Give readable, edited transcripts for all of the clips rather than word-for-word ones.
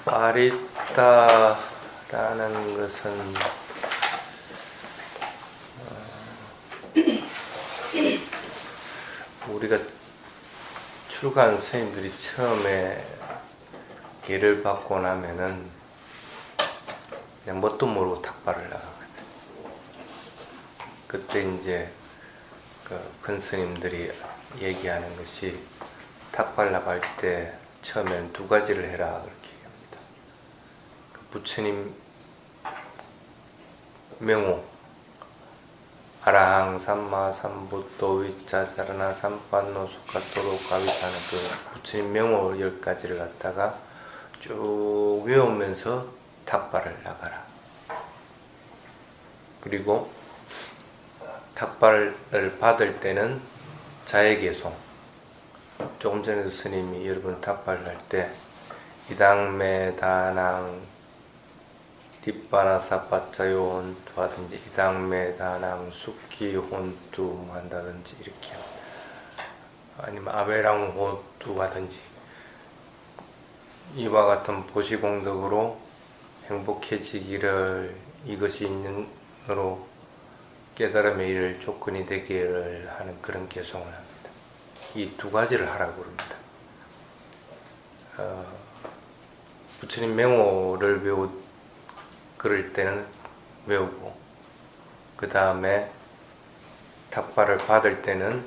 빠릿다라는 것은 우리가 출가한 스님들이 처음에 계를 받고 나면은 그냥 뭣도 모르고 탁발을 나가거든. 그때 이제 큰 스님들이 얘기하는 것이 탁발 나갈 때 처음에는 두 가지를 해라 그렇게 얘기합니다. 부처님 명호 아라항 삼마 삼부토 위차사라나 삼판노 수카토로 가위사는 그 부처님 명호 10가지를 갖다가 쭉 외우면서 탁발을 나가라. 그리고 탁발을 받을 때는 자해계송. 조금 전에도 스님이 여러분 탁발을 할 때 이당매 다낭 뒷바나 사빠짜요 혼투 하든지 이당매 다낭 숙기 혼투 한다든지 이렇게 아니면 아베랑 혼투 하든지 이와 같은 보시공덕으로 행복해지기를 이것이 있는으로 깨달음의 이를 조건이 되기를 하는 그런 개송을 합니다. 이 두 가지를 하라고 그럽니다. 부처님 명호를 그럴 때는 외우고 그 다음에 탁발을 받을 때는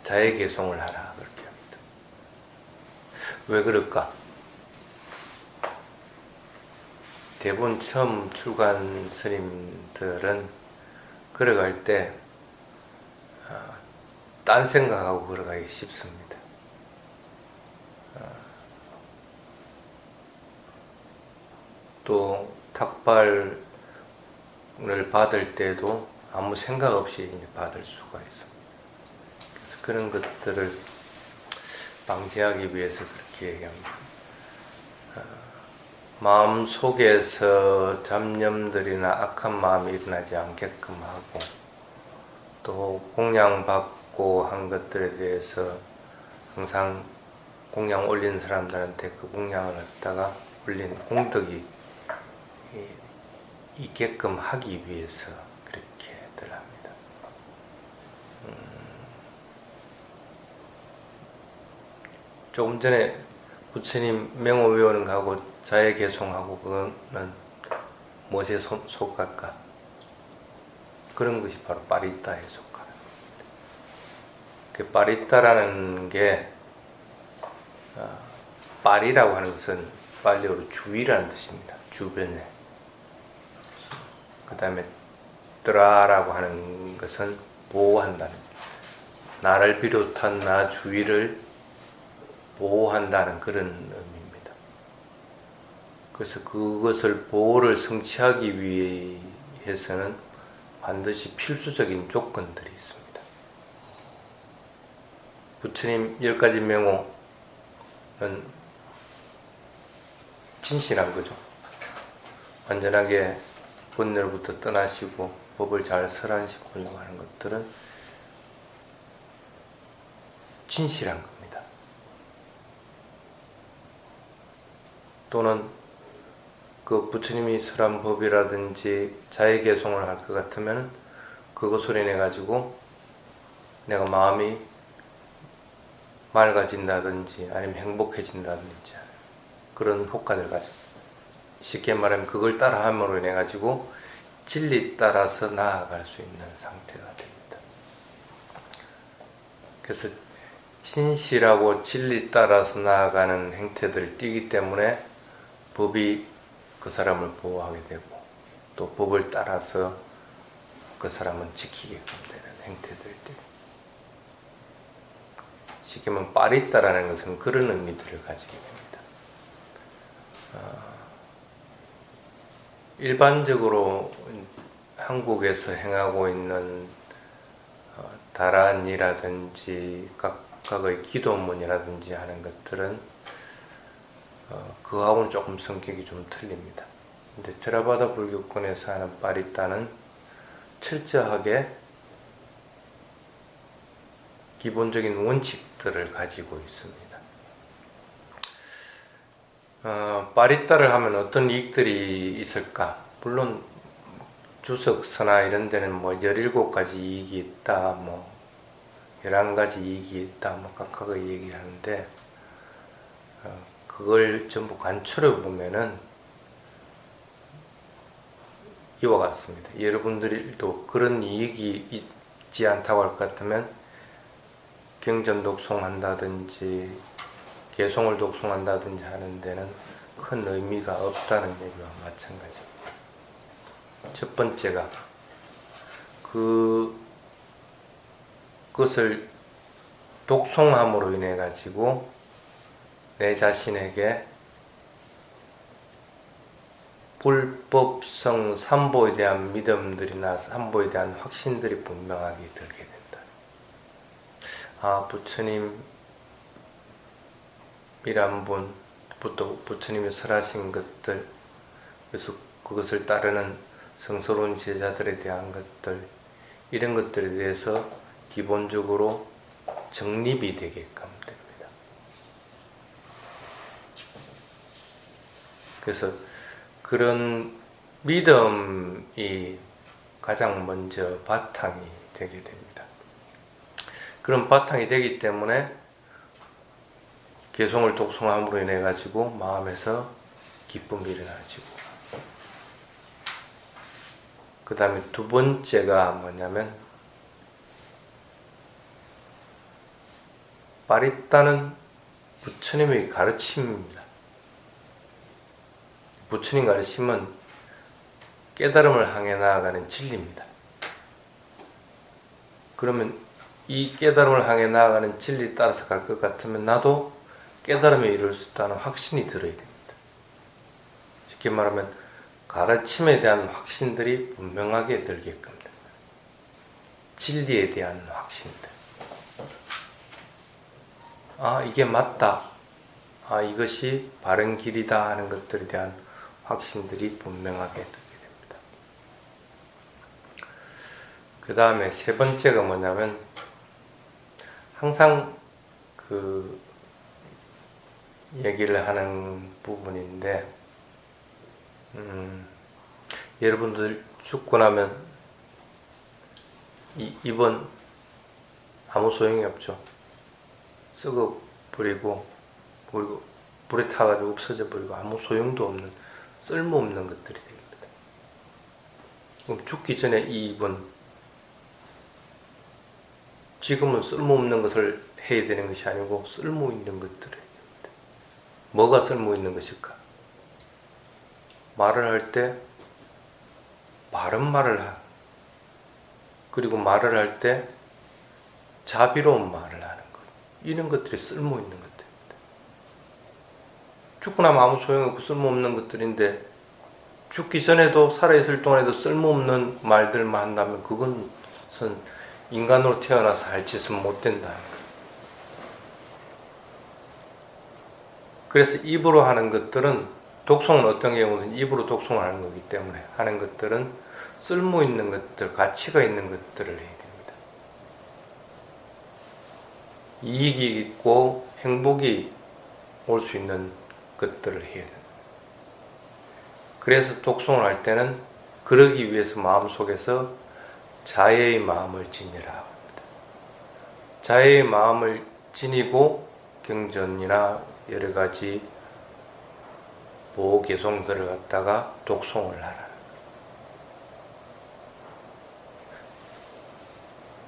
자해개송을 하라 그렇게 합니다. 왜 그럴까? 대부분 처음 출가한 스님들은 걸어갈 때 딴 생각하고 걸어가기 쉽습니다. 또 탁발을 받을 때도 아무 생각 없이 이제 받을 수가 있습니다. 그래서 그런 것들을 방지하기 위해서 그렇게 얘기합니다. 마음 속에서 잡념들이나 악한 마음이 일어나지 않게끔 하고 또 공양받고 한 것들에 대해서 항상 공양 올린 사람들한테 그 공양을 갖다가 올린 공덕이 있게끔 하기 위해서 그렇게들 합니다. 조금 전에 부처님 명호 외우는 거하고 자해개송하고 그거는 무엇에 속할까? 그런 것이 바로 빠릿다에 속하는 그 빠릿다라는 게 빠리라고 하는 것은 빨리어로 주위라는 뜻입니다. 주변에. 그 다음에 뜨라라고 하는 것은 보호한다는, 나를 비롯한 나 주위를 보호한다는 그런 의미입니다. 그래서 그것을 보호를 성취하기 위해서는 반드시 필수적인 조건들이 있습니다. 부처님 10가지 명호는 진실한 거죠. 완전하게 본ner부터 떠나시고 법을 잘 설하시고 하는 것들은 진실한 겁니다. 또는 그 부처님이 설한 법이라든지 자해개송을 할 것 같으면 그것을 인해 가지고 내가 마음이 맑아진다든지 아니면 행복해진다든지 그런 효과를 가지고, 쉽게 말하면 그걸 따라 함으로 인해 가지고 진리 따라서 나아갈 수 있는 상태가 됩니다. 그래서 진실하고 진리 따라서 나아가는 행태들을 띠기 때문에 법이 그 사람을 보호하게 되고 또 법을 따라서 그 사람은 지키게끔 되는 행태들을 띠고, 쉽게 말하면 빠릿다라는 것은 그런 의미들을 가지게 됩니다. 일반적으로 한국에서 행하고 있는 다란이라든지 각각의 기도문이라든지 하는 것들은 그하고는 조금 성격이 좀 틀립니다. 근데 테라바다 불교권에서 하는 빠릿다는 철저하게 기본적인 원칙들을 가지고 있습니다. 바리따를 하면 어떤 이익들이 있을까? 물론 주석서나 이런 데는 뭐 17가지 이익이 있다, 뭐 11가지 이익이 있다, 뭐 각각의 얘기를 하는데, 그걸 전부 간추려 보면은 이와 같습니다. 여러분들도 그런 이익이 있지 않다고 할 것 같으면 경전 독송한다든지 개송을 독송한다든지 하는 데는 큰 의미가 없다는 얘기와 마찬가지입니다. 첫 번째가 그것을 독송함으로 인해 가지고 내 자신에게 불법성 삼보에 대한 믿음들이나 삼보에 대한 확신들이 분명하게 들게 된다. 부처님이란 분, 부처님이 설하신 것들, 그래서 그것을 따르는 성스러운 제자들에 대한 것들, 이런 것들에 대해서 기본적으로 정립이 되게끔 됩니다. 그래서 그런 믿음이 가장 먼저 바탕이 되게 됩니다. 그런 바탕이 되기 때문에 개송을 독송함으로 인해 가지고 마음에서 기쁨이 일어나지고, 그 다음에 두 번째가 뭐냐면 바리따는 부처님의 가르침입니다. 부처님 가르침은 깨달음을 향해 나아가는 진리입니다. 그러면 이 깨달음을 향해 나아가는 진리에 따라서 갈 것 같으면 나도 깨달음에 이룰 수 있다는 확신이 들어야 됩니다. 쉽게 말하면 가르침에 대한 확신들이 분명하게 들게끔 됩니다. 진리에 대한 확신들. 이게 맞다. 이것이 바른 길이다 하는 것들에 대한 확신들이 분명하게 들게 됩니다. 그 다음에 세 번째가 뭐냐면 항상 그 얘기를 하는 부분인데, 여러분들 죽고 나면 입은 아무 소용이 없죠. 썩어 버리고, 그리고 불에 타가지고 없어져 버리고 아무 소용도 없는, 쓸모없는 것들이 됩니다. 그럼 죽기 전에 이 입은 지금은 쓸모없는 것을 해야 되는 것이 아니고 쓸모있는 것들을 해야 됩니다. 뭐가 쓸모있는 것일까? 말을 할 때 바른 말을 하고, 그리고 말을 할 때 자비로운 말을 하는 것, 이런 것들이 쓸모있는 것들입니다. 죽고 나면 아무 소용없고 쓸모없는 것들인데, 죽기 전에도 살아있을 동안에도 쓸모없는 말들만 한다면 그것은 인간으로 태어나서 할 짓은 못 된다는 거예요. 그래서 입으로 하는 것들은, 독송은 어떤 경우는 입으로 독송을 하는 거기 때문에 하는 것들은 쓸모있는 것들, 가치가 있는 것들을 해야 됩니다. 이익이 있고 행복이 올 수 있는 것들을 해야 됩니다. 그래서 독송을 할 때는 그러기 위해서 마음속에서 자애의 마음을 지니라 합니다. 자애의 마음을 지니고 경전이나 여러 가지 보호개송들을 갖다가 독송을 하라.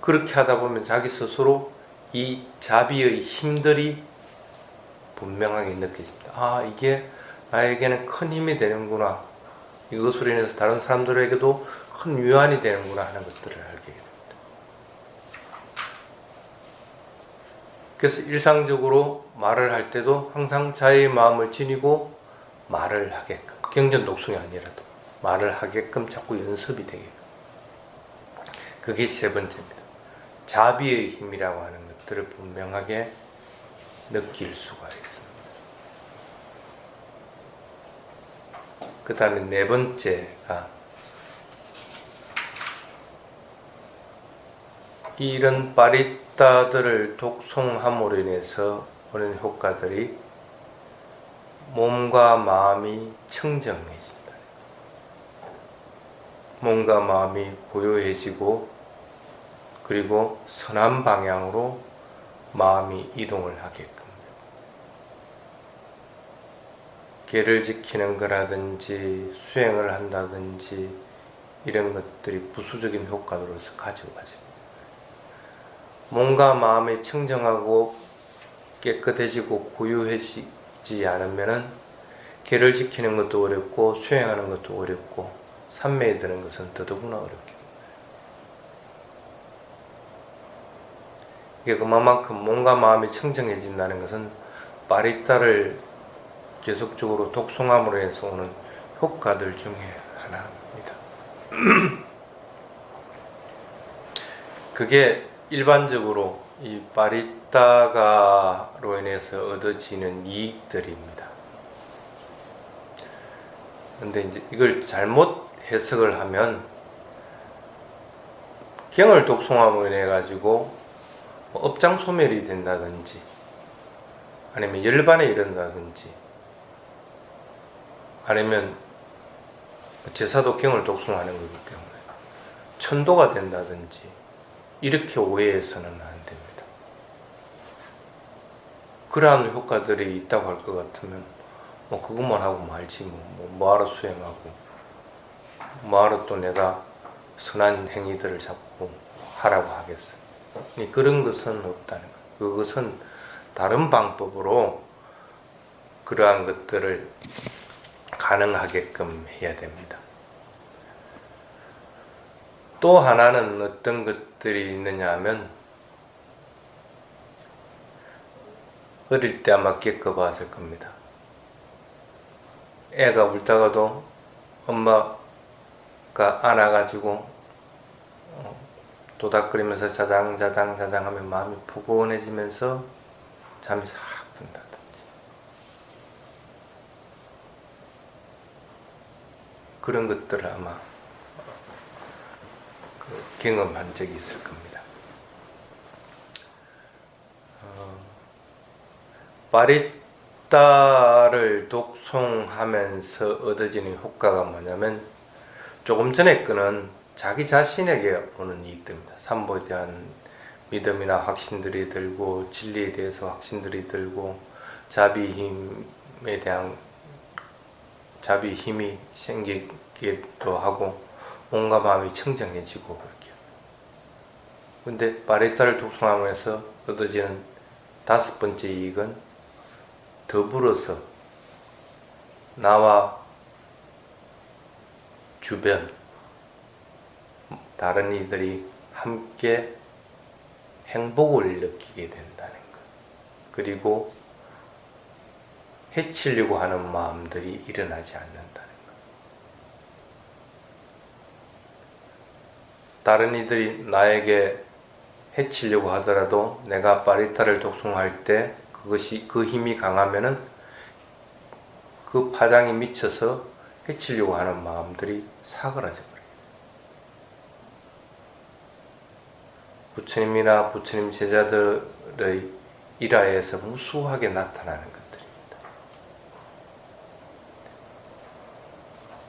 그렇게 하다 보면 자기 스스로 이 자비의 힘들이 분명하게 느껴집니다. 이게 나에게는 큰 힘이 되는구나. 이것으로 인해서 다른 사람들에게도 큰 위안이 되는구나 하는 것들을 알게 됩니다. 그래서 일상적으로 말을 할 때도 항상 자의 마음을 지니고 말을 하게끔, 경전 독송이 아니라도 말을 하게끔 자꾸 연습이 되게끔. 그게 세 번째입니다. 자비의 힘이라고 하는 것들을 분명하게 느낄 수가 있습니다. 그 다음에 네 번째가 이런 바리따들을 독송함으로 인해서 오는 효과들이 몸과 마음이 청정해진다. 몸과 마음이 고요해지고 그리고 선한 방향으로 마음이 이동을 하게끔. 계를 지키는 거라든지 수행을 한다든지 이런 것들이 부수적인 효과로서 가져가죠. 몸과 마음이 청정하고 깨끗해지고 고요해지지 않으면은 계를 지키는 것도 어렵고 수행하는 것도 어렵고 삼매에 드는 것은 더더구나 어렵게 됩니다. 이게 그만큼 몸과 마음이 청정해진다는 것은 빠리따를 계속적으로 독송함으로 해서 오는 효과들 중에 하나입니다. 그게 일반적으로 이 빠리따가로 인해서 얻어지는 이익들입니다. 근데 이제 이걸 잘못 해석을 하면 경을 독송함으로 인해 가지고 업장 소멸이 된다든지 아니면 열반에 이른다든지 아니면 제사도 경을 독송하는 거기 때문에 천도가 된다든지 이렇게 오해해서는 안 됩니다. 그러한 효과들이 있다고 할 것 같으면 그것만 하고 말지 뭐하러 수행하고 뭐하러 또 내가 선한 행위들을 자꾸 하라고 하겠어요. 그런 것은 없다는 거예요. 그것은 다른 방법으로 그러한 것들을 가능하게끔 해야 됩니다. 또 하나는 어떤 것들이 있느냐 하면 어릴 때 아마 겪어봤을 겁니다. 애가 울다가도 엄마가 안아가지고 도닥거리면서 자장자장 하면 마음이 포근해지면서 잠이 싹 든다든지 그런 것들을 아마 경험한 적이 있을 겁니다. 빠리따를 독송하면서 얻어지는 효과가 뭐냐면 조금 전에 거는 자기 자신에게 오는 이익들입니다. 삼보에 대한 믿음이나 확신들이 들고 진리에 대해서 확신들이 들고 자비힘에 대한 자비힘이 생기기도 하고 몸과 마음이 청정해지고 그렇게. 근데 빠리따를 독송하면서 얻어지는 다섯 번째 이익은 더불어서 나와 주변 다른 이들이 함께 행복을 느끼게 된다는 것. 그리고 해치려고 하는 마음들이 일어나지 않는다는 것. 다른 이들이 나에게 해치려고 하더라도 내가 빠리따를 독송할 때 그것이 그 힘이 강하면은 그 파장이 미쳐서 해치려고 하는 마음들이 사그라져 버려요. 부처님이나 부처님 제자들의 일화에서 무수하게 나타나는 것들입니다.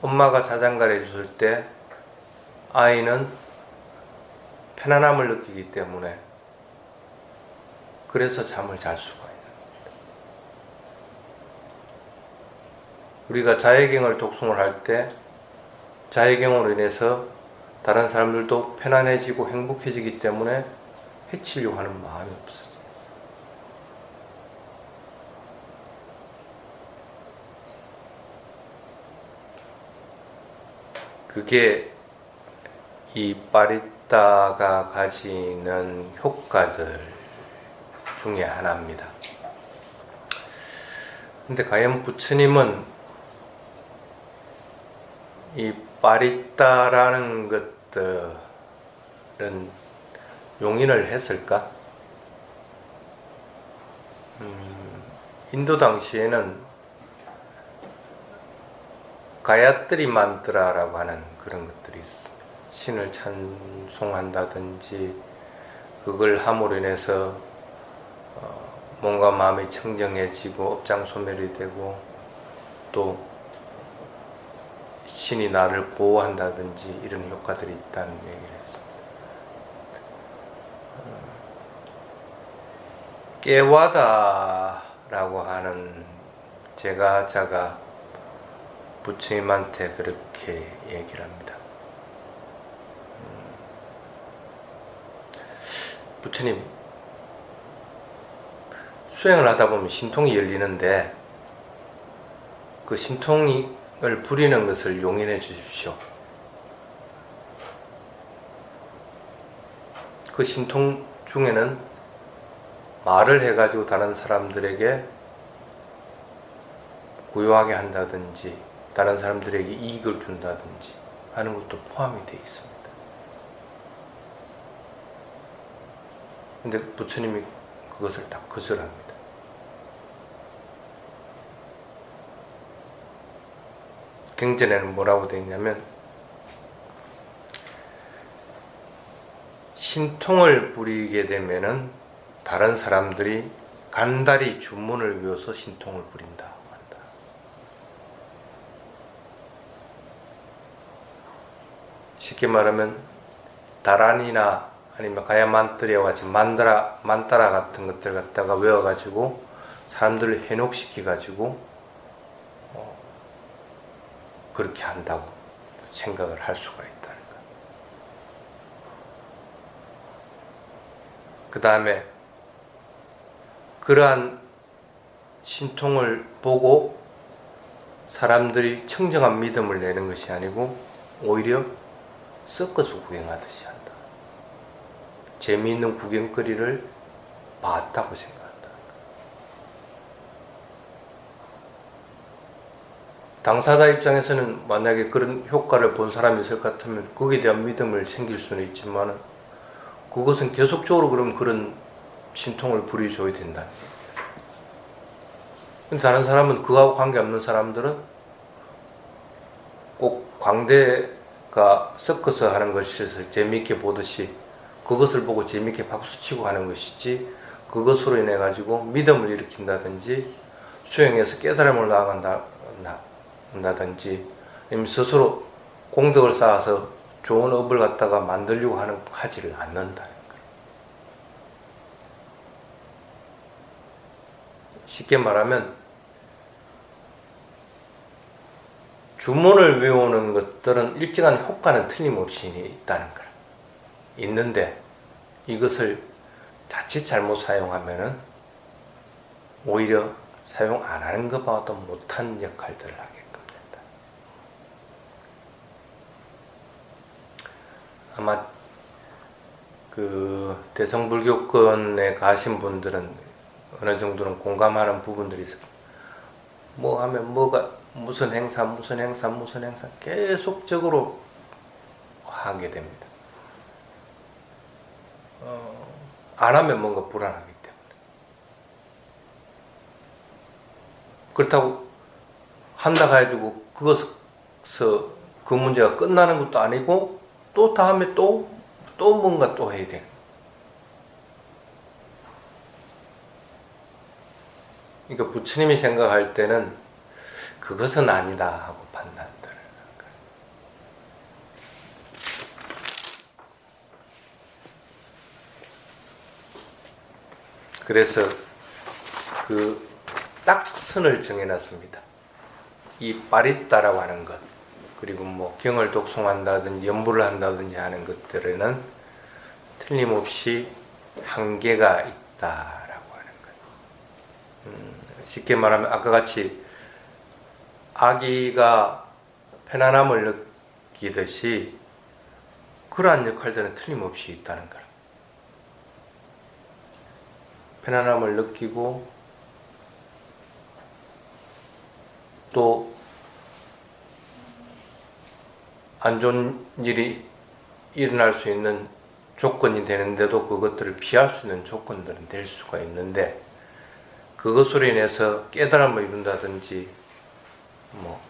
엄마가 자장가를 해줬을 때 아이는 편안함을 느끼기 때문에 그래서 잠을 잘 수가 있는 겁니다. 우리가 자해경을 독송을 할 때 자해경으로 인해서 다른 사람들도 편안해지고 행복해지기 때문에 해치려고 하는 마음이 없어져요. 그게 이 빠리따가 가지는 효과들 중에 하나입니다. 근데 과연 부처님은 이 빠리따라는 것들은 용인을 했을까? 인도 당시에는 가야뜨리 만트라라고 하는 그런 것들이 있습니다. 신을 찬송한다든지 그걸 함으로 인해서 몸과 마음이 청정해지고 업장 소멸이 되고 또 신이 나를 보호한다든지 이런 효과들이 있다는 얘기를 했습니다. 깨와다라고 하는 제가자가 부처님한테 그렇게 얘기를 합니다. 부처님, 수행을 하다 보면 신통이 열리는데 그 신통을 부리는 것을 용인해 주십시오. 그 신통 중에는 말을 해가지고 다른 사람들에게 고요하게 한다든지 다른 사람들에게 이익을 준다든지 하는 것도 포함이 되어 있습니다. 근데 부처님이 그것을 다 거절합니다. 경전에는 뭐라고 되어 있냐면 신통을 부리게 되면은 다른 사람들이 간달이 주문을 외워서 신통을 부린다 한다. 쉽게 말하면 다란이나 아니면 가야만트리와 같이 만따라 같은 것들 갖다가 외워가지고 사람들을 해독시켜가지고 그렇게 한다고 생각을 할 수가 있다는 것. 그 다음에 그러한 신통을 보고 사람들이 청정한 믿음을 내는 것이 아니고 오히려 섞어서 구경하듯이 한다. 재미있는 구경거리를 봤다고 생각한다. 당사자 입장에서는 만약에 그런 효과를 본 사람이 있을 것 같으면 거기에 대한 믿음을 챙길 수는 있지만 그것은 계속적으로 그런 신통을 부리줘야 된다. 근데 다른 사람은 그거하고 관계없는 사람들은 꼭 광대가 섞어서 하는 것을 재미있게 보듯이 그것을 보고 재미있게 박수치고 하는 것이지 그것으로 인해 가지고 믿음을 일으킨다든지 수행해서 깨달음을 나아간다든지 아니면 스스로 공덕을 쌓아서 좋은 업을 갖다가 만들려고 하지를 않는다. 쉽게 말하면 주문을 외우는 것들은 일정한 효과는 틀림없이 있다는 거야. 있는데 이것을 자칫 잘못 사용하면은 오히려 사용 안 하는 것보다 못한 역할들을 하게끔 된다. 아마 그 대성불교권에 가신 분들은 어느 정도는 공감하는 부분들이 있어요. 뭐 하면 뭐가 무슨 행사 계속적으로 하게 됩니다. 안 하면 뭔가 불안하기 때문에. 그렇다고 한다 가지고 그것에서 그 문제가 끝나는 것도 아니고 또 다음에 또 뭔가 또 해야 돼요. 그러니까 부처님이 생각할 때는 그것은 아니다 하고 판단들을 하는 거예요. 그래서 그 딱 선을 정해놨습니다. 이 빠릿다라고 하는 것, 그리고 뭐 경을 독송한다든지 연부를 한다든지 하는 것들에는 틀림없이 한계가 있다라고 하는 거예요. 쉽게 말하면 아까 같이 아기가 편안함을 느끼듯이 그러한 역할들은 틀림없이 있다는 거예요. 편안함을 느끼고 또 안 좋은 일이 일어날 수 있는 조건이 되는데도 그것들을 피할 수 있는 조건들은 될 수가 있는데 그것으로 인해서 깨달음을 이룬다든지 뭐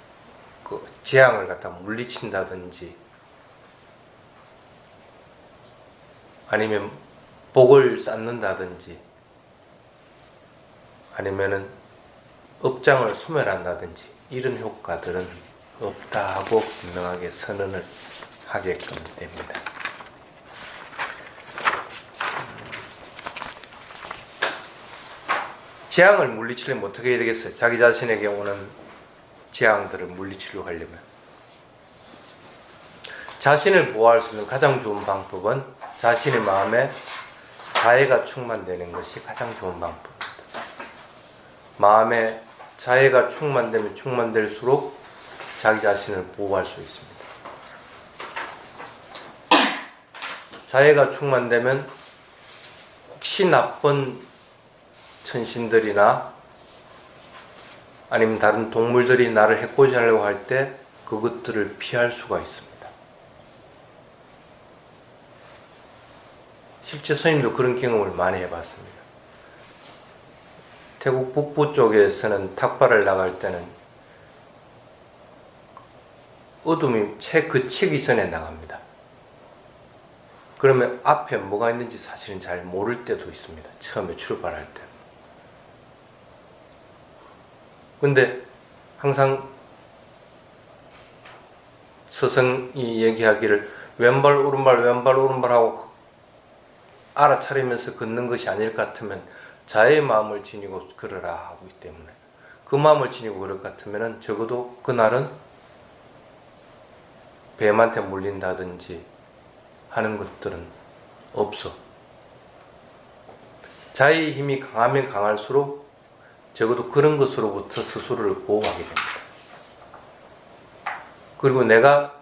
그 재앙을 갖다 물리친다든지 아니면 복을 쌓는다든지 아니면은 업장을 소멸한다든지 이런 효과들은 없다 하고 분명하게 선언을 하게끔 됩니다. 재앙을 물리치려면 어떻게 해야 되겠어요? 자기 자신에게 오는 재앙들을 물리치려고 하려면 자신을 보호할 수 있는 가장 좋은 방법은 자신의 마음에 자애가 충만되는 것이 가장 좋은 방법입니다. 마음에 자애가 충만되면 충만될수록 자기 자신을 보호할 수 있습니다. 자애가 충만되면 혹시 나쁜 천신들이나 아니면 다른 동물들이 나를 해코지 하려고 할 때 그것들을 피할 수가 있습니다. 실제 스님도 그런 경험을 많이 해봤습니다. 태국 북부 쪽에서는 탁발을 나갈 때는 어둠이 채 그치기 전에 나갑니다. 그러면 앞에 뭐가 있는지 사실은 잘 모를 때도 있습니다. 처음에 출발할 때. 근데 항상 스승이 얘기하기를 왼발 오른발 하고 알아차리면서 걷는 것이 아닐 것 같으면 자의 마음을 지니고 걸으라 하고 있기 때문에 그 마음을 지니고 걸을 것 같으면 적어도 그날은 뱀한테 물린다든지 하는 것들은 없어. 자의 힘이 강하면 강할수록 적어도 그런 것으로부터 스스로를 보호하게 됩니다. 그리고 내가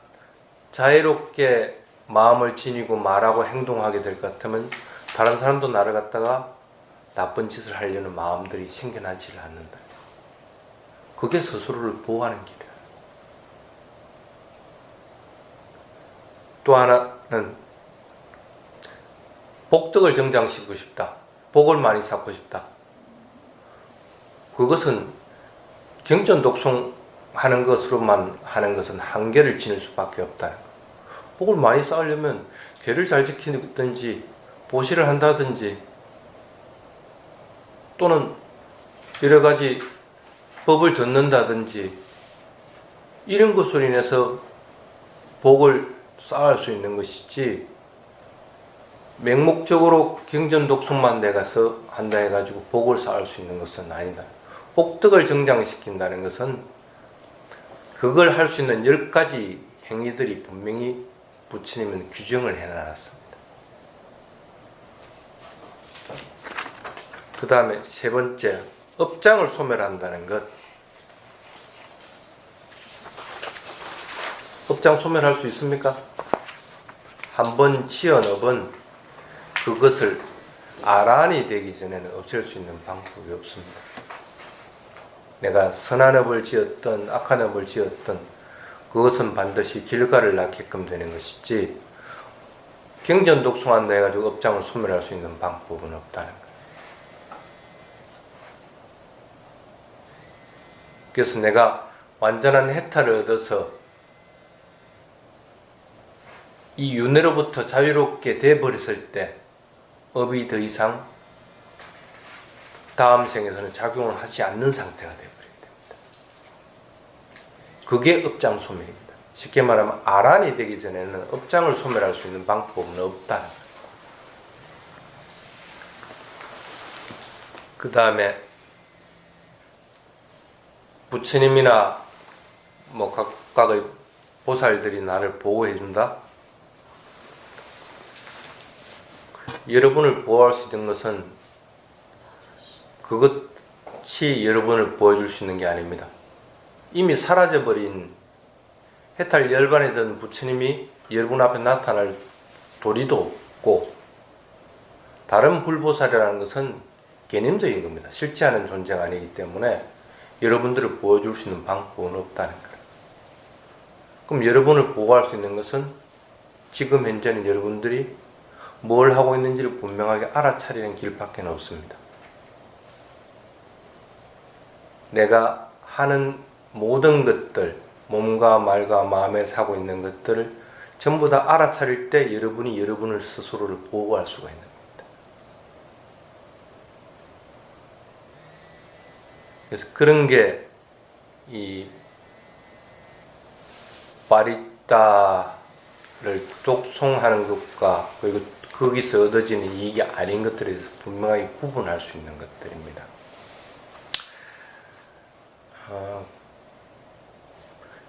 자유롭게 마음을 지니고 말하고 행동하게 될 것 같으면 다른 사람도 나를 갖다가 나쁜 짓을 하려는 마음들이 생겨나지를 않는다. 그게 스스로를 보호하는 길이야. 또 하나는 복덕을 정장시키고 싶다. 복을 많이 쌓고 싶다. 그것은 경전독송하는 것으로만 하는 것은 한계를 지닐 수밖에 없다는 것. 복을 많이 쌓으려면 계를 잘 지키든지 보시를 한다든지 또는 여러 가지 법을 듣는다든지 이런 것으로 인해서 복을 쌓을 수 있는 것이지 맹목적으로 경전독송만 내가서 한다 해가지고 복을 쌓을 수 있는 것은 아니다. 복덕을 정장시킨다는 것은 그걸 할 수 있는 10가지 행위들이 분명히 부처님은 규정을 해놨습니다. 그 다음에 세 번째, 업장을 소멸한다는 것. 업장 소멸할 수 있습니까? 한번 지은 업은 그것을 아란이 되기 전에는 없앨 수 있는 방법이 없습니다. 내가 선한 업을 지었던 악한 업을 지었던 그것은 반드시 결과를 낳게끔 되는 것이지 경전독송한다 해가지고 업장을 소멸할 수 있는 방법은 없다는 거예요. 그래서 내가 완전한 해탈을 얻어서 이 윤회로부터 자유롭게 돼버렸을 때 업이 더 이상 다음 생에서는 작용을 하지 않는 상태가 되어버리게 됩니다. 그게 업장 소멸입니다. 쉽게 말하면 아란이 되기 전에는 업장을 소멸할 수 있는 방법은 없다는 거예요. 그 다음에 부처님이나 각각의 보살들이 나를 보호해준다? 여러분을 보호할 수 있는 것은 그것이 여러분을 보여줄 수 있는 게 아닙니다. 이미 사라져버린 해탈 열반에 든 부처님이 여러분 앞에 나타날 도리도 없고 다른 불보살이라는 것은 개념적인 겁니다. 실제하는 존재가 아니기 때문에 여러분들을 보여줄 수 있는 방법은 없다는 거예요. 그럼 여러분을 보호할 수 있는 것은 지금 현재는 여러분들이 뭘 하고 있는지를 분명하게 알아차리는 길밖에 없습니다. 내가 하는 모든 것들, 몸과 말과 마음에 사고 있는 것들을 전부 다 알아차릴 때 여러분이 여러분을 스스로를 보호할 수가 있는 겁니다. 그래서 그런 게 이 바리따를 독송하는 것과 그리고 거기서 얻어지는 이익이 아닌 것들에 대해서 분명하게 구분할 수 있는 것들입니다.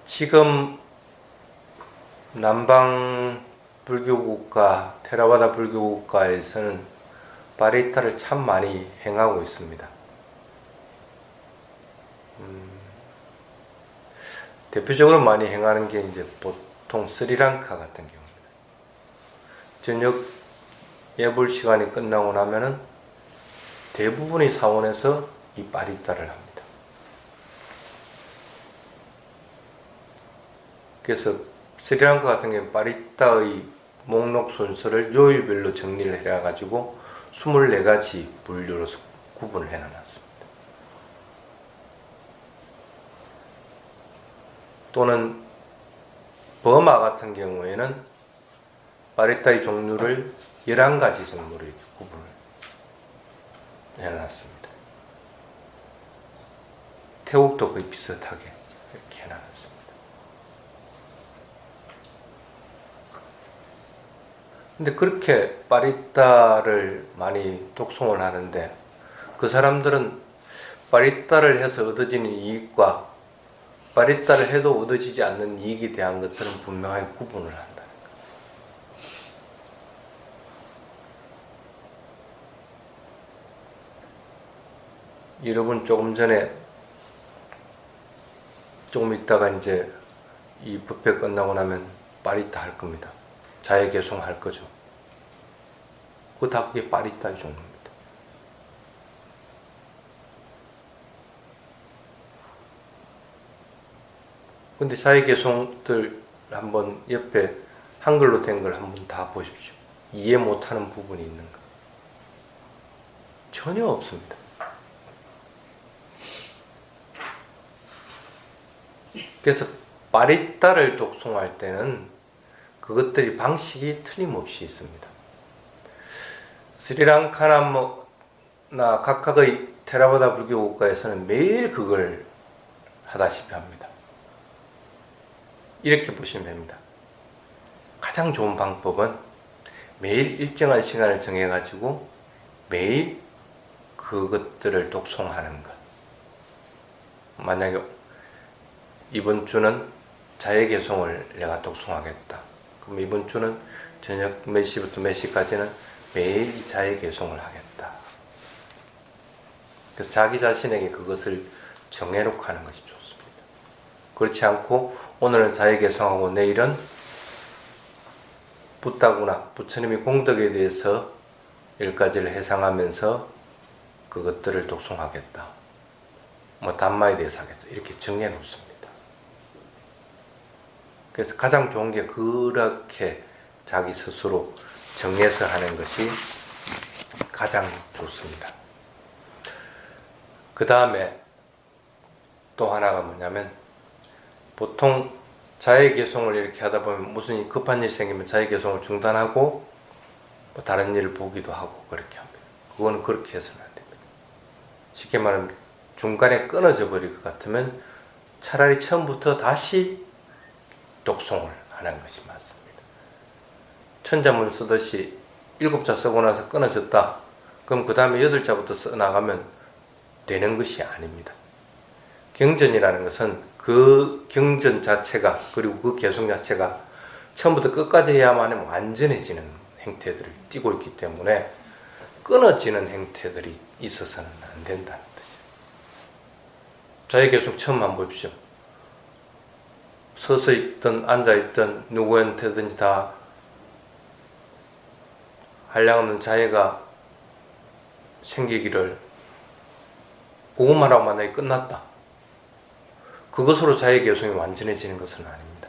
지금 남방 불교국가, 테라와다 불교국가에서는 바리따를 참 많이 행하고 있습니다. 대표적으로 많이 행하는 게 이제 보통 스리랑카 같은 경우입니다. 저녁 예불 시간이 끝나고 나면은 대부분의 사원에서 이 바리따를 합니다. 그래서 스리랑카 같은 경우는 바리따의 목록 순서를 요일별로 정리를 해가지고 24가지 분류로 구분을 해놨습니다. 또는 버마 같은 경우에는 바리따의 종류를 11가지 정도로 이렇게 구분을 해놨습니다. 태국도 거의 비슷하게 이렇게 해놨습니다. 근데 그렇게 바리따를 많이 독송을 하는데 그 사람들은 바리따를 해서 얻어지는 이익과 바리따를 해도 얻어지지 않는 이익에 대한 것들은 분명하게 구분을 한다. 여러분 조금 있다가 이제 이 법회 끝나고 나면 바리따 할 겁니다. 자해개송 할 거죠. 그게 바리따의 종류입니다. 근데 자해개송들 한번 옆에 한글로 된 걸 한번 다 보십시오. 이해 못하는 부분이 있는가? 전혀 없습니다. 그래서 바리따를 독송할 때는 그것들이 방식이 틀림없이 있습니다. 스리랑카나 각각의 테라와다 불교 국가에서는 매일 그걸 하다시피 합니다. 이렇게 보시면 됩니다. 가장 좋은 방법은 매일 일정한 시간을 정해가지고 매일 그것들을 독송하는 것. 만약에 이번 주는 자해개송을 내가 독송하겠다. 그럼 이번 주는 저녁 몇 시부터 몇 시까지는 매일 자해개송을 하겠다. 그래서 자기 자신에게 그것을 정해놓고 하는 것이 좋습니다. 그렇지 않고 오늘은 자해개송하고 내일은 붓다구나 부처님의 공덕에 대해서 10가지를 해상하면서 그것들을 독송하겠다. 담마에 대해서 하겠다. 이렇게 정해놓습니다. 그래서 가장 좋은 게 그렇게 자기 스스로 정해서 하는 것이 가장 좋습니다. 그 다음에 또 하나가 뭐냐면 보통 자해개송을 이렇게 하다 보면 무슨 급한 일 생기면 자해개송을 중단하고 다른 일을 보기도 하고 그렇게 합니다. 그거는 그렇게 해서는 안 됩니다. 쉽게 말하면 중간에 끊어져 버릴 것 같으면 차라리 처음부터 다시 독송을 하는 것이 맞습니다. 천자문 쓰듯이 7자 쓰고 나서 끊어졌다. 그럼 그 다음에 8자부터 써나가면 되는 것이 아닙니다. 경전이라는 것은 그 경전 자체가 그리고 그 개송 자체가 처음부터 끝까지 해야만 완전해지는 행태들을 띠고 있기 때문에 끊어지는 행태들이 있어서는 안 된다는 뜻이죠. 자해개송 처음 한번 보십시오. 서서 있든 앉아 있든 누구한테든지 다 한량없는 자해가 생기기를 그것만 하고 만약에 끝났다. 그것으로 자해개송이 완전해지는 것은 아닙니다.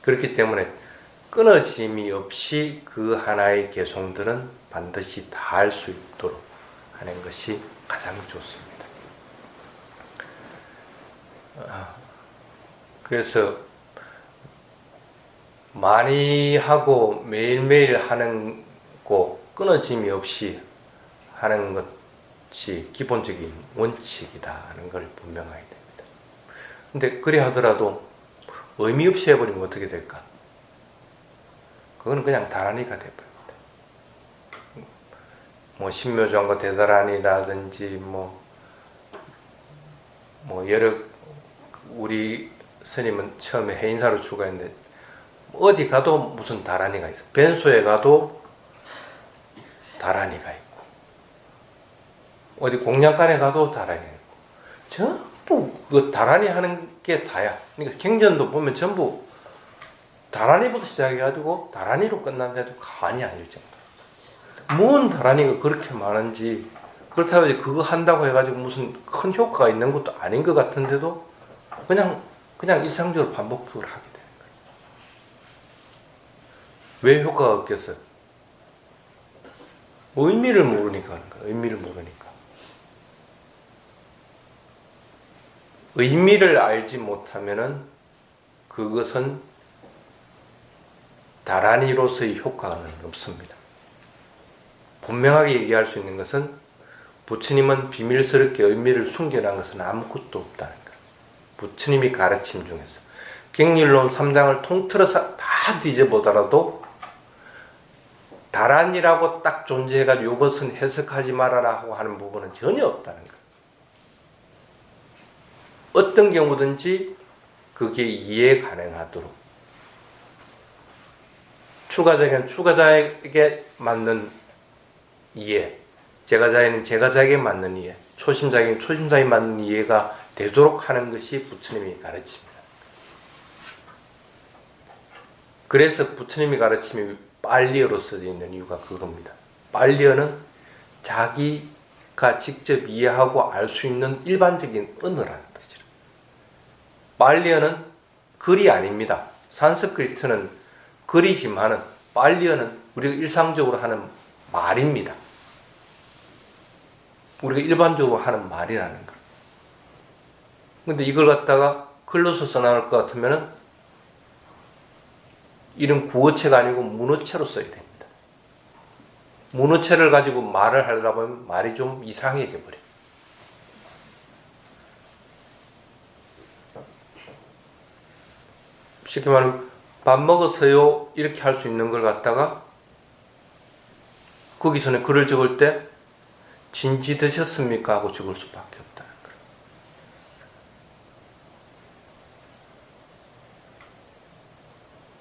그렇기 때문에 끊어짐이 없이 그 하나의 개송들은 반드시 다 할 수 있도록 하는 것이 가장 좋습니다. 그래서 많이 하고 매일매일 하는 거 끊어짐이 없이 하는 것이 기본적인 원칙이다 하는 걸 분명하게 됩니다. 근데 그래 하더라도 의미 없이 해버리면 어떻게 될까? 그거는 그냥 다란이가 돼버립니다. 뭐 신묘조항과 대다란이라든지 뭐 여러 우리 스님은 처음에 해인사로 출가했는데 어디 가도 무슨 다란이가 있어. 변소에 가도 다란이가 있고 어디 공양간에 가도 다란이가 있고 전부 그 다란이 하는 게 다야. 그러니까 경전도 보면 전부 다란이부터 시작해가지고 다란이로 끝난데도 가만히 안 일정. 뭔 다란이가 그렇게 많은지 그렇다고 이제 그거 한다고 해가지고 무슨 큰 효과가 있는 것도 아닌 것 같은데도 그냥 일상적으로 반복적으로 하게 되는 거예요. 왜 효과가 없겠어요? 의미를 모르니까 하는 거예요. 의미를 모르니까. 의미를 알지 못하면은 그것은 다란이로서의 효과는 없습니다. 분명하게 얘기할 수 있는 것은 부처님은 비밀스럽게 의미를 숨겨놓은 것은 아무것도 없다는 거예요. 부처님이 가르침 중에서 경륜론 3장을 통틀어서 다 뒤져보더라도 다란이라고 딱 존재해가지고 이것은 해석하지 말아라 하고 하는 부분은 전혀 없다는 거예요. 어떤 경우든지 그게 이해 가능하도록 출가자에게는 출가자에게 맞는 이해, 제가자에는 제가자에게 맞는 이해, 초심자에게는 초심자에 맞는 이해가 되도록 하는 것이 부처님이 가르칩니다. 그래서 부처님이 가르침이 빨리어로 써져 있는 이유가 그겁니다. 빨리어는 자기가 직접 이해하고 알 수 있는 일반적인 언어라는 뜻이죠. 빨리어는 글이 아닙니다. 산스크리트는 글이지만은 빨리어는 우리가 일상적으로 하는 말입니다. 우리가 일반적으로 하는 말이라는 거. 근데 이걸 갖다가 글로서 써나갈 것 같으면은 이런 구어체가 아니고 문어체로 써야 됩니다. 문어체를 가지고 말을 하려다 보면 말이 좀 이상해져 버려요. 쉽게 말하면 밥 먹었어요 이렇게 할 수 있는 걸 갖다가 거기서는 글을 적을 때 진지 드셨습니까? 하고 적을 수밖에 없다는 거예요.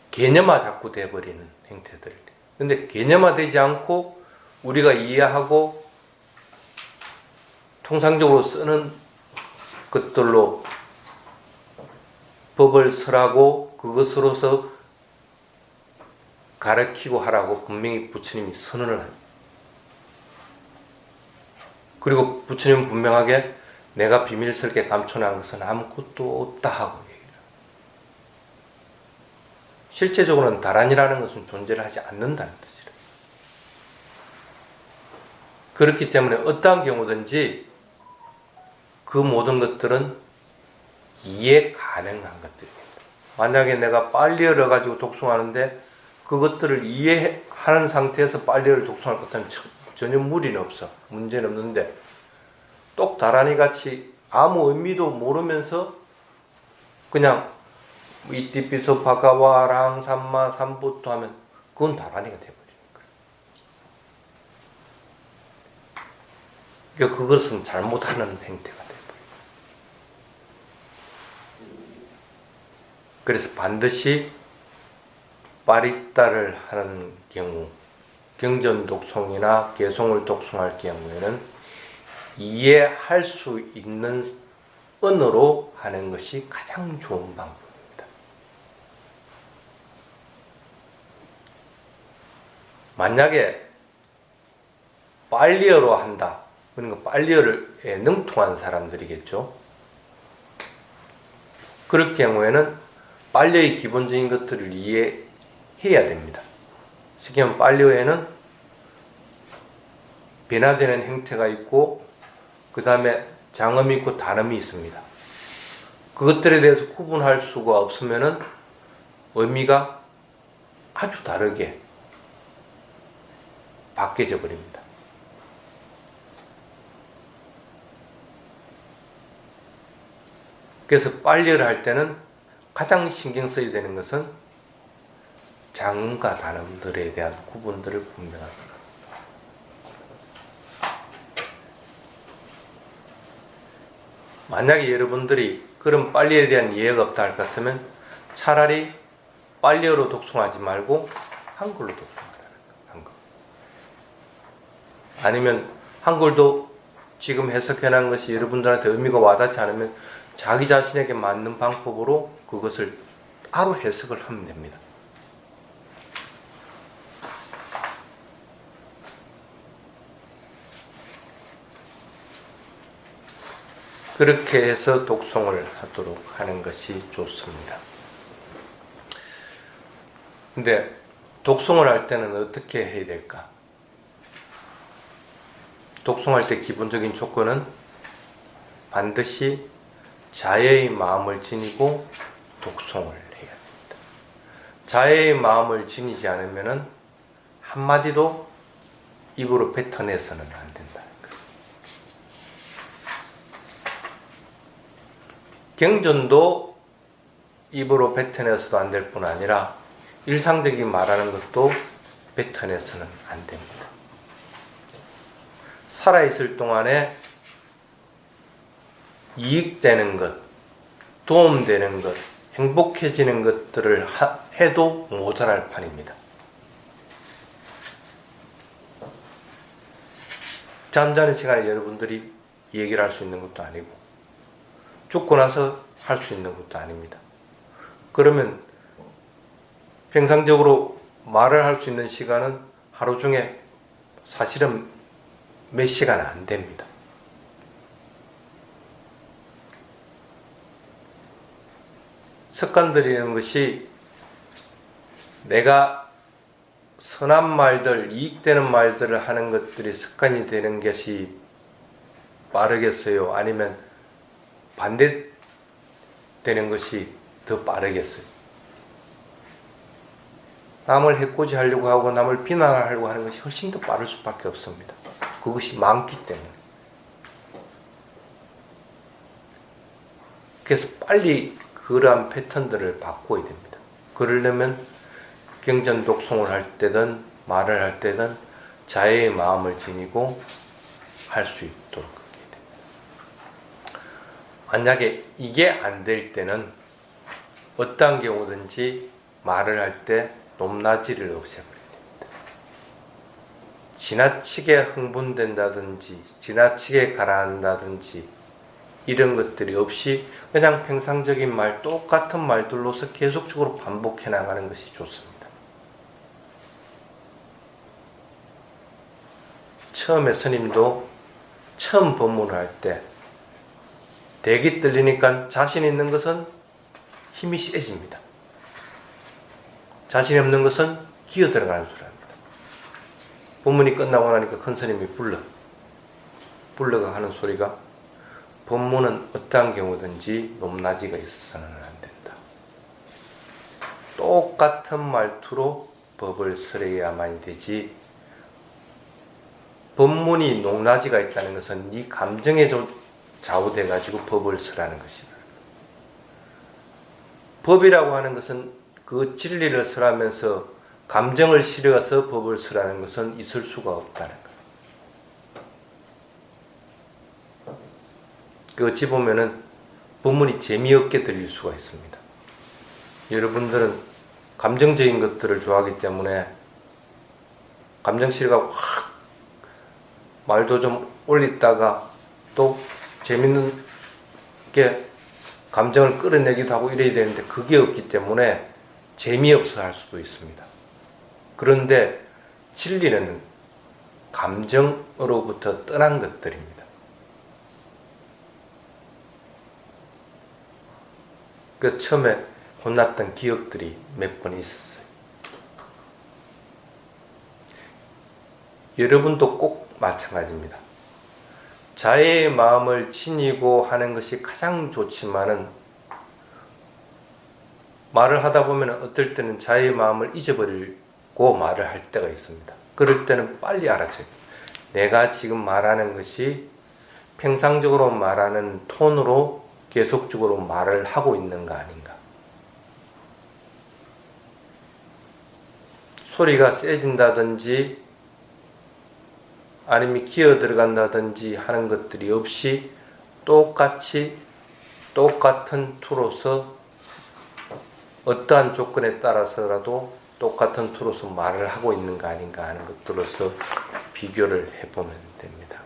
개념화 자꾸 돼버리는 행태들. 근데 개념화 되지 않고 우리가 이해하고 통상적으로 쓰는 것들로 법을 설하고 그것으로서 가르치고 하라고 분명히 부처님이 선언을 합니다. 그리고 부처님은 분명하게 내가 비밀스럽게 감춰놓은 것은 아무것도 없다 하고 얘기를 합니다. 실제적으로는 다란이라는 것은 존재를 하지 않는다는 뜻이에요. 그렇기 때문에 어떠한 경우든지 그 모든 것들은 이해 가능한 것들입니다. 만약에 내가 빨리어를 가지고 독송하는데 그것들을 이해하는 상태에서 빨리어를 독송할 것 같으면 전혀 무리는 없어. 문제는 없는데 똑 다란이 같이 아무 의미도 모르면서 그냥 이티피소 바가와랑 삼마 삼부토 하면 그건 다란이가 돼버리는 거예요. 그러니까 그것은 잘못하는 행태가 돼버려요. 그래서 반드시 빠릿다를 하는 경우 경전 독송이나 개송을 독송할 경우에는 이해할 수 있는 언어로 하는 것이 가장 좋은 방법입니다. 만약에 빨리어로 한다. 그러니까 빨리어에 능통한 사람들이겠죠. 그럴 경우에는 빨리어의 기본적인 것들을 이해해야 됩니다. 쉽게 말하면 빨리어에는 변화되는 형태가 있고 그 다음에 장음이 있고 단음이 있습니다. 그것들에 대해서 구분할 수가 없으면은 의미가 아주 다르게 바뀌어져 버립니다. 그래서 빨리를 할 때는 가장 신경 써야 되는 것은 장음과 단음들에 대한 구분들을 분명하게. 만약에 여러분들이 그런 빨리에 대한 이해가 없다 할 것 같으면 차라리 빨리어로 독송하지 말고 한글로 독송하라는 거예요. 한글. 아니면 한글도 지금 해석해놓은 것이 여러분들한테 의미가 와닿지 않으면 자기 자신에게 맞는 방법으로 그것을 따로 해석을 하면 됩니다. 그렇게 해서 독송을 하도록 하는 것이 좋습니다. 근데 독송을 할 때는 어떻게 해야 될까? 독송할 때 기본적인 조건은 반드시 자애의 마음을 지니고 독송을 해야 됩니다. 자애의 마음을 지니지 않으면 한마디도 입으로 뱉어내서는 안 된다. 경전도 입으로 뱉어내서도 안 될 뿐 아니라 일상적인 말하는 것도 뱉어내서는 안 됩니다. 살아있을 동안에 이익되는 것, 도움되는 것, 행복해지는 것들을 해도 모자랄 판입니다. 잠자는 시간에 여러분들이 얘기를 할 수 있는 것도 아니고 죽고 나서 할 수 있는 것도 아닙니다. 그러면 평상적으로 말을 할 수 있는 시간은 하루 중에 사실은 몇 시간 안 됩니다. 습관 들이는 것이 내가 선한 말들, 이익되는 말들을 하는 것들이 습관이 되는 것이 빠르겠어요? 아니면 반대되는 것이 더 빠르겠어요? 남을 해코지 하려고 하고 남을 비난하려고 하는 것이 훨씬 더 빠를 수밖에 없습니다. 그것이 많기 때문에. 그래서 빨리 그러한 패턴들을 바꿔야 됩니다. 그러려면 경전 독송을 할 때든 말을 할 때든 자애의 마음을 지니고 할 수 있도록 하게 됩니다. 만약에 이게 안 될 때는 어떠한 경우든지 말을 할 때 높낮이를 없애버려야 됩니다. 지나치게 흥분된다든지 지나치게 가라앉는다든지 이런 것들이 없이 그냥 평상적인 말, 똑같은 말들로서 계속적으로 반복해 나가는 것이 좋습니다. 처음에 스님도 처음 법문을 할 때 대기 떨리니까 자신 있는 것은 힘이 세집니다. 자신이 없는 것은 기어 들어가는 소리 합니다. 법문이 끝나고 나니까 큰 스님이 불러가 하는 소리가 법문은 어떠한 경우든지 높낮이가 있어서는 안 된다. 똑같은 말투로 법을 설해야만 되지 법문이 높낮이가 있다는 것은 네 감정에 좌우돼 가지고 법을 설하는 것이다. 법이라고 하는 것은 그 진리를 설하면서 감정을 실어서 법을 설하는 것은 있을 수가 없다는 거예요. 어찌 보면은 법문이 재미없게 들릴 수가 있습니다. 여러분들은 감정적인 것들을 좋아하기 때문에 감정 실어가 확 말도 좀 올리다가 또 재밌는 게 감정을 끌어내기도 하고 이래야 되는데 그게 없기 때문에 재미없어 할 수도 있습니다. 그런데 진리는 감정으로부터 떠난 것들입니다. 그래서 처음에 혼났던 기억들이 몇 번 있었어요. 여러분도 꼭 마찬가지입니다. 자애의 마음을 지니고 하는 것이 가장 좋지만은 말을 하다 보면 어떨 때는 자애의 마음을 잊어버리고 말을 할 때가 있습니다. 그럴 때는 빨리 알아채요. 내가 지금 말하는 것이 평상적으로 말하는 톤으로 계속적으로 말을 하고 있는가 아닌가. 소리가 세진다든지 아니면 기어 들어간다든지 하는 것들이 없이 똑같은 투로서 어떠한 조건에 따라서라도 똑같은 투로서 말을 하고 있는가 아닌가 하는 것들로서 비교를 해보면 됩니다.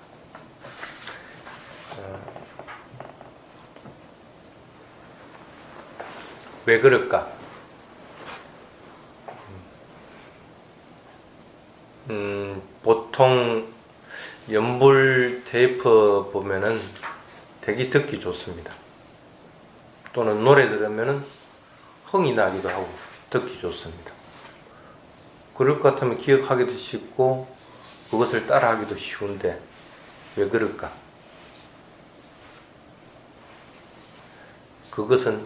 왜 그럴까? 보통 연불 테이프 보면은 되게 듣기 좋습니다. 또는 노래 들으면은 흥이 나기도 하고 듣기 좋습니다. 그럴 것 같으면 기억하기도 쉽고 그것을 따라하기도 쉬운데 왜 그럴까? 그것은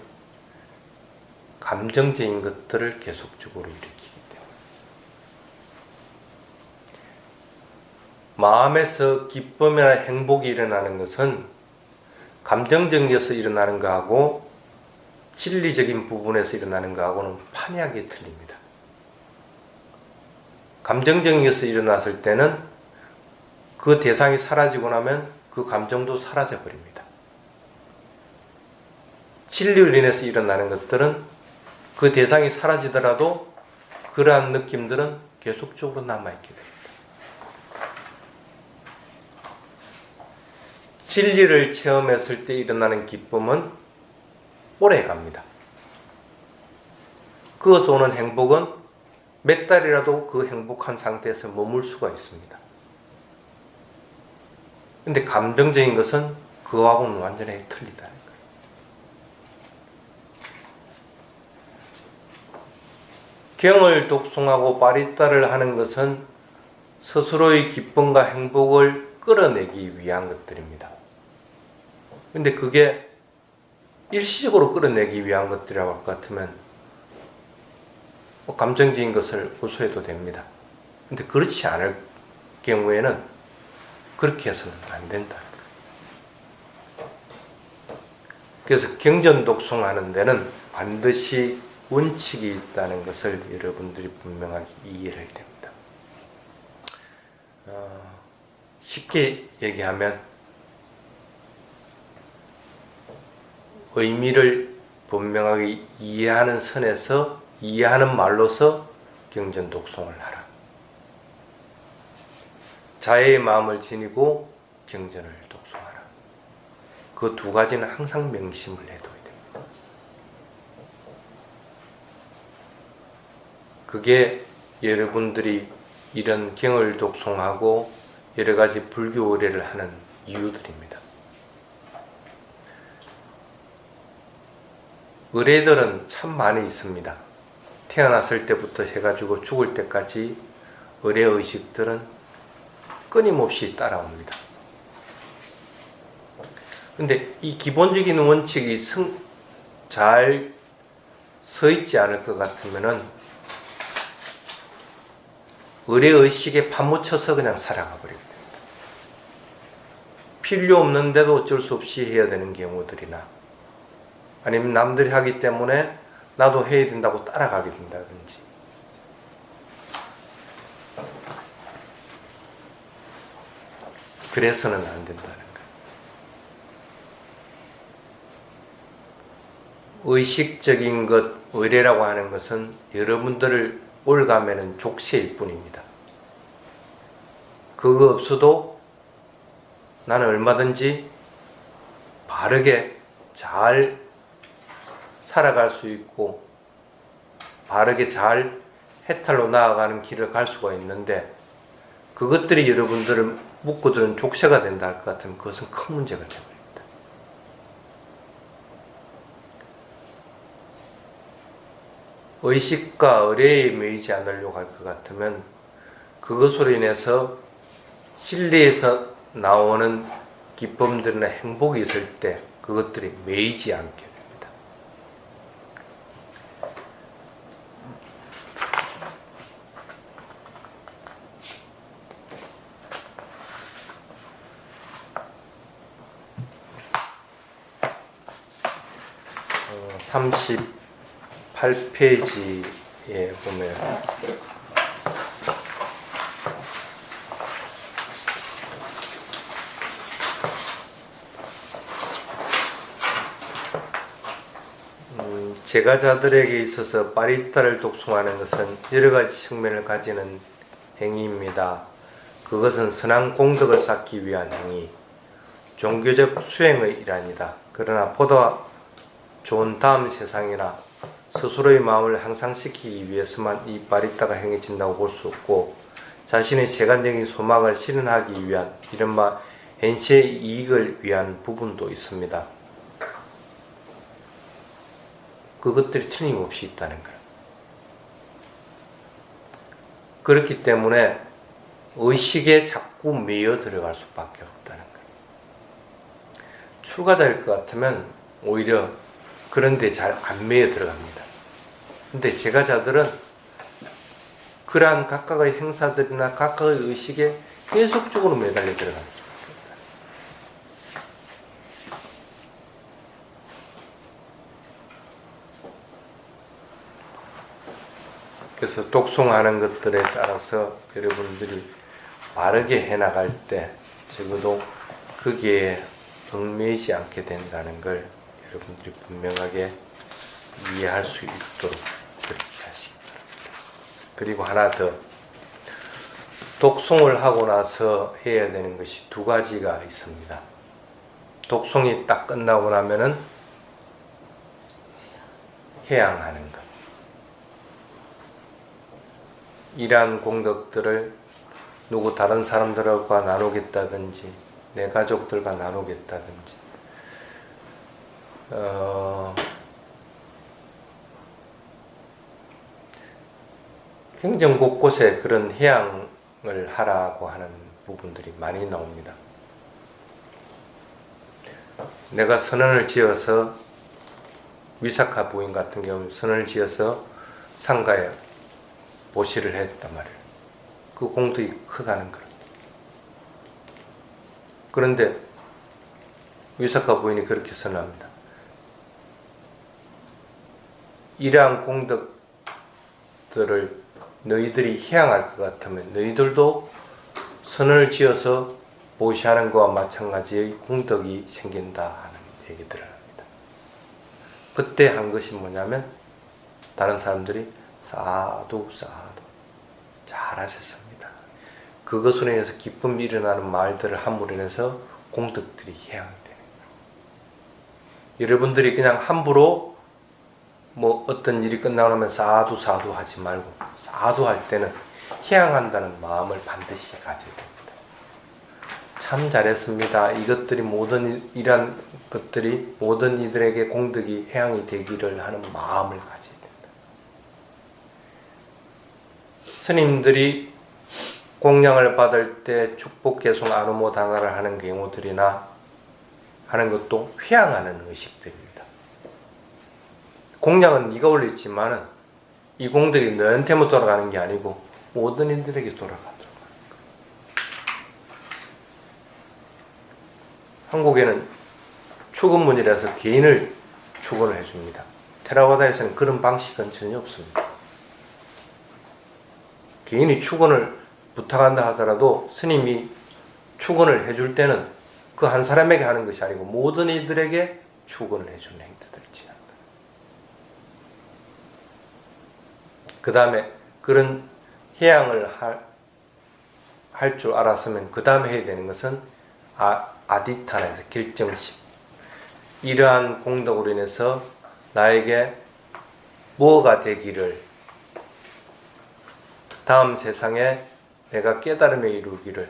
감정적인 것들을 계속적으로 일으키기 때문에 마음에서 기쁨이나 행복이 일어나는 것은 감정적에서 일어나는 것하고 진리적인 부분에서 일어나는 것하고는 판이하게 틀립니다. 감정적에서 일어났을 때는 그 대상이 사라지고 나면 그 감정도 사라져 버립니다. 진리로 인해서 일어나는 것들은 그 대상이 사라지더라도 그러한 느낌들은 계속적으로 남아있게 됩니다. 진리를 체험했을 때 일어나는 기쁨은 오래 갑니다. 그것에서 오는 행복은 몇 달이라도 그 행복한 상태에서 머물 수가 있습니다. 근데 감정적인 것은 그거하고는 완전히 틀리다는 거예요. 경을 독송하고 바리따를 하는 것은 스스로의 기쁨과 행복을 끌어내기 위한 것들입니다. 근데 그게 일시적으로 끌어내기 위한 것들이라고 할 것 같으면 감정적인 것을 호소해도 됩니다. 근데 그렇지 않을 경우에는 그렇게 해서는 안 된다. 그래서 경전 독송하는 데는 반드시 원칙이 있다는 것을 여러분들이 분명하게 이해를 해야 됩니다. 쉽게 얘기하면 의미를 분명하게 이해하는 선에서 이해하는 말로서 경전 독송을 하라. 자애의 마음을 지니고 경전을 독송하라. 그 두 가지는 항상 명심을 해둬야 됩니다. 그게 여러분들이 이런 경을 독송하고 여러 가지 불교 의례를 하는 이유들입니다. 의례들은 참 많이 있습니다. 태어났을 때부터 해가지고 죽을 때까지 의례 의식들은 끊임없이 따라옵니다. 근데 이 기본적인 원칙이 잘 서 있지 않을 것 같으면은 의례 의식에 파묻혀서 그냥 살아가 버리게 됩니다. 필요 없는데도 어쩔 수 없이 해야 되는 경우들이나 아니면 남들이 하기 때문에 나도 해야 된다고 따라가게 된다든지 그래서는 안 된다는 거예요. 의식적인 것, 의례라고 하는 것은 여러분들을 올가매는 족쇄일 뿐입니다. 그거 없어도 나는 얼마든지 바르게 잘 살아갈 수 있고 바르게 잘 해탈로 나아가는 길을 갈 수가 있는데 그것들이 여러분들을 묶어두는 족쇄가 된다 할 것 같으면 그것은 큰 문제가 됩니다. 의식과 의례에 매이지 않으려고 할 것 같으면 그것으로 인해서 진리에서 나오는 기쁨들이나 행복이 있을 때 그것들이 매이지 않게 됩니다. 38페이지에 보면 제가자들에게 있어서 바리따를 독송하는 것은 여러 가지 측면을 가지는 행위입니다. 그것은 선한 공덕을 쌓기 위한 행위, 종교적 수행의 일환이다. 그러나 보다 좋은 다음 세상이나 스스로의 마음을 향상시키기 위해서만 이 바리따가 행해진다고 볼 수 없고, 자신의 세간적인 소망을 실현하기 위한 이른바 현세의 이익을 위한 부분도 있습니다. 그것들이 틀림없이 있다는 거예요. 그렇기 때문에 의식에 자꾸 매여 들어갈 수밖에 없다는 거예요. 출가자일 것 같으면 오히려 그런데 잘 안 매여 들어갑니다. 근데 제가자들은 그러한 각각의 행사들이나 각각의 의식에 계속적으로 매달려 들어갑니다. 그래서 독송하는 것들에 따라서 여러분들이 바르게 해나갈 때 적어도 거기에 얽매이지 않게 된다는 걸 여러분들이 분명하게 이해할 수 있도록 그렇게 하시기 바랍니다. 그리고 하나 더, 독송을 하고 나서 해야 되는 것이 두 가지가 있습니다. 독송이 딱 끝나고 나면은 해양하는 것. 이러한 공덕들을 누구 다른 사람들과 나누겠다든지 내 가족들과 나누겠다든지 굉장히 곳곳에 그런 해양을 하라고 하는 부분들이 많이 나옵니다. 내가 선언을 지어서 위사카 부인 같은 경우는 선언을 지어서 상가에 보시를 했단 말이에요. 그 공덕이 크다는 거예요. 그런데 위사카 부인이 그렇게 선언합니다. 이러한 공덕들을 너희들이 해양할 것 같으면 너희들도 선을 지어서 보시하는 것과 마찬가지의 공덕이 생긴다 하는 얘기들을 합니다. 그때 한 것이 뭐냐면 다른 사람들이 사두 잘하셨습니다. 그것으로 인해서 기쁨이 일어나는 말들을 함으로 인해서 공덕들이 해양되는 거예요. 여러분들이 그냥 함부로 뭐 어떤 일이 끝나고 나면 사두 하지 말고 사두 할 때는 해양한다는 마음을 반드시 가져야 됩니다. 참 잘했습니다. 이것들이 모든 이러한 것들이 모든 이들에게 공덕이 해양이 되기를 하는 마음을 가져야 됩니다. 스님들이 공양을 받을 때 축복 개송 아누모 당화를 하는 경우들이나 하는 것도 회양하는 의식들입니다. 공양은 네가 올렸지만은 이 공덕이 너한테만 돌아가는 게 아니고 모든 이들에게 돌아가도록 하는 거예요. 한국에는 축원문이라서 개인을 축원을 해줍니다. 테라와다에서는 그런 방식은 전혀 없습니다. 개인이 축원을 부탁한다 하더라도 스님이 축원을 해줄 때는 그 한 사람에게 하는 것이 아니고 모든 이들에게 축원을 해주는 행태들을 지향한다. 그 다음에 그런 해양을 할 줄 알았으면 그 다음에 해야 되는 것은 아디타나에서 결정심. 이러한 공덕으로 인해서 나에게 뭐가 되기를, 다음 세상에 내가 깨달음에 이루기를,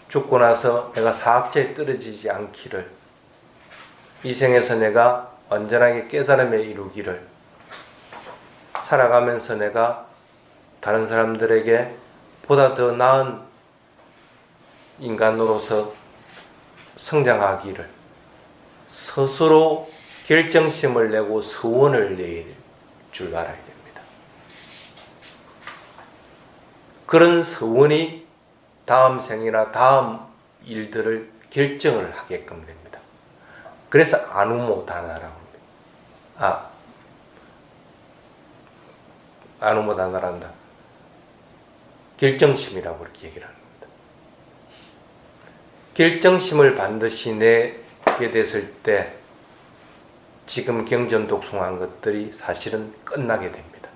죽고 나서 내가 사악자에 떨어지지 않기를, 이 생에서 내가 완전하게 깨달음에 이루기를, 살아가면서 내가 다른 사람들에게 보다 더 나은 인간으로서 성장하기를 스스로 결정심을 내고 서원을 낼 줄 알아야 됩니다. 그런 서원이 다음 생이나 다음 일들을 결정을 하게끔 됩니다. 그래서 아누모 다나라고 합니다. 아무 못 하나란다. 결정심이라고 이렇게 얘기를 합니다. 결정심을 반드시 내게 됐을 때 지금 경전독송한 것들이 사실은 끝나게 됩니다.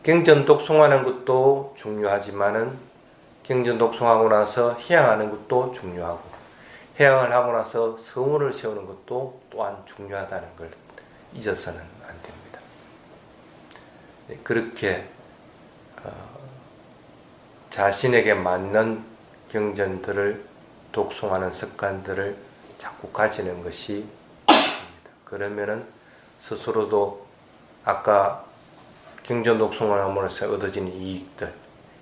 경전독송하는 것도 중요하지만은 경전독송하고 나서 해양하는 것도 중요하고 해양을 하고 나서 성운을 세우는 것도 또한 중요하다는 걸 잊어서는 안 됩니다. 그렇게 자신에게 맞는 경전들을 독송하는 습관들을 자꾸 가지는 것이 좋습니다. 그러면은 스스로도 아까 경전 독송함으로써 얻어지는 이익들,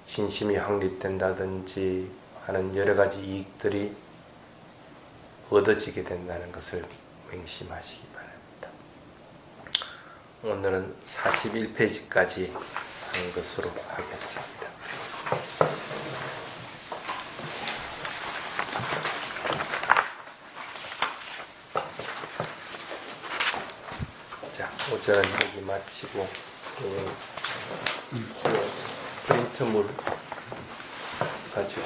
신심이 확립된다든지 하는 여러 가지 이익들이 얻어지게 된다는 것을 명심하시기 바랍니다. 오늘은 41페이지까지 한 것으로 하겠습니다. 자, 오전은 여기 마치고 프린트물 가지고